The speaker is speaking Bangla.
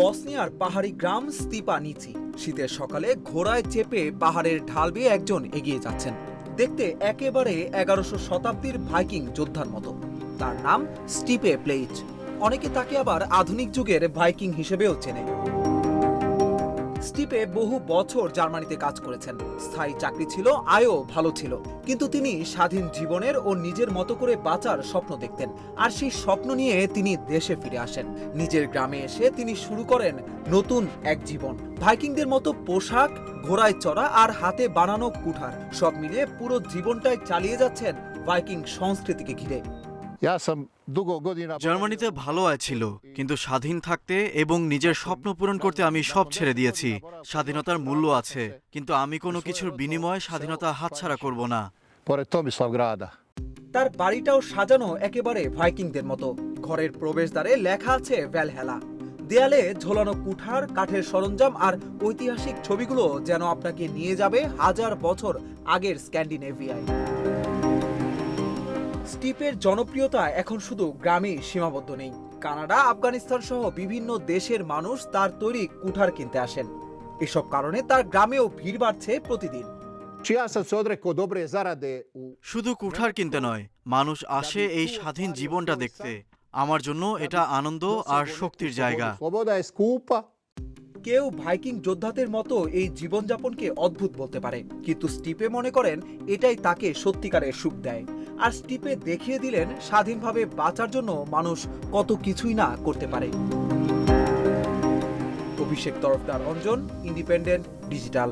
বসনিয়ার পাহাড়ি গ্রাম স্তিপানিচি। শীতের সকালে ঘোড়ায় চেপে পাহাড়ের ঢাল বেয়ে একজন এগিয়ে যাচ্ছেন, দেখতে একেবারে 1100 শতাব্দীর ভাইকিং যোদ্ধার মতো। তার নাম স্টিপে প্লেইচ। অনেকে তাকে আবার আধুনিক যুগের ভাইকিং হিসেবেও চেনে। স্টিপে বহু বছর জার্মানিতে কাজ করেছেন, স্থায়ী চাকরি ছিল, আয়ও ভালো ছিল। কিন্তু তিনি স্বাধীন জীবনের ও নিজের মতো করে বাঁচার স্বপ্ন দেখতেন, আর সেই স্বপ্ন নিয়ে তিনি দেশে ফিরে আসেন। নিজের গ্রামে এসে তিনি শুরু করেন নতুন এক জীবন। ভাইকিংদের মতো পোশাক, ঘোড়ায় চড়া আর হাতে বানানো কুঠার, সব মিলিয়ে পুরো জীবনটাই চালিয়ে যাচ্ছেন ভাইকিং সংস্কৃতিকে ঘিরে। জার্মানিতে ভালো আয় ছিল, কিন্তু স্বাধীন থাকতে এবং নিজের স্বপ্ন পূরণ করতে আমি সব ছেড়ে দিয়েছি। স্বাধীনতার মূল্য আছে, কিন্তু আমি কোনো কিছুর বিনিময়ে স্বাধীনতা হাতছাড়া করব না। তার বাড়িটাও সাজানো একেবারে ভাইকিংদের মতো। ঘরের প্রবেশদ্বারে লেখা আছে ভ্যালহেলা। দেয়ালে ঝোলানো কুঠার, কাঠের সরঞ্জাম আর ঐতিহাসিক ছবিগুলো যেন আপনাকে নিয়ে যাবে 1000 বছর আগের স্ক্যান্ডিনেভিয়ায়। স্টিপের জনপ্রিয়তা এখন শুধু গ্রামেই সীমাবদ্ধ নেই। কানাডা, আফগানিস্তান সহ বিভিন্ন দেশের মানুষ তার তৈরি কুঠার কিনতে আসেন। এসব কারণে তার গ্রামেও ভিড় বাড়ছে প্রতিদিন। শুধু কুঠার কিনতে নয়, মানুষ আসে এই স্বাধীন জীবনটা দেখতে। আমার জন্য এটা আনন্দ আর শক্তির জায়গা। কেউ ভাইকিং যোদ্ধাদের মতো এই জীবনযাপনকে অদ্ভুত বলতে পারে, কিন্তু স্টিপে মনে করেন এটাই তাকে সত্যিকারের সুখ দেয়। আর স্টিপে দেখিয়ে দিলেন স্বাধীনভাবে বাঁচার জন্য মানুষ কত কিছুই না করতে পারে। অভিষেক তরফদার, অঞ্জন, ইন্ডিপেন্ডেন্ট ডিজিটাল।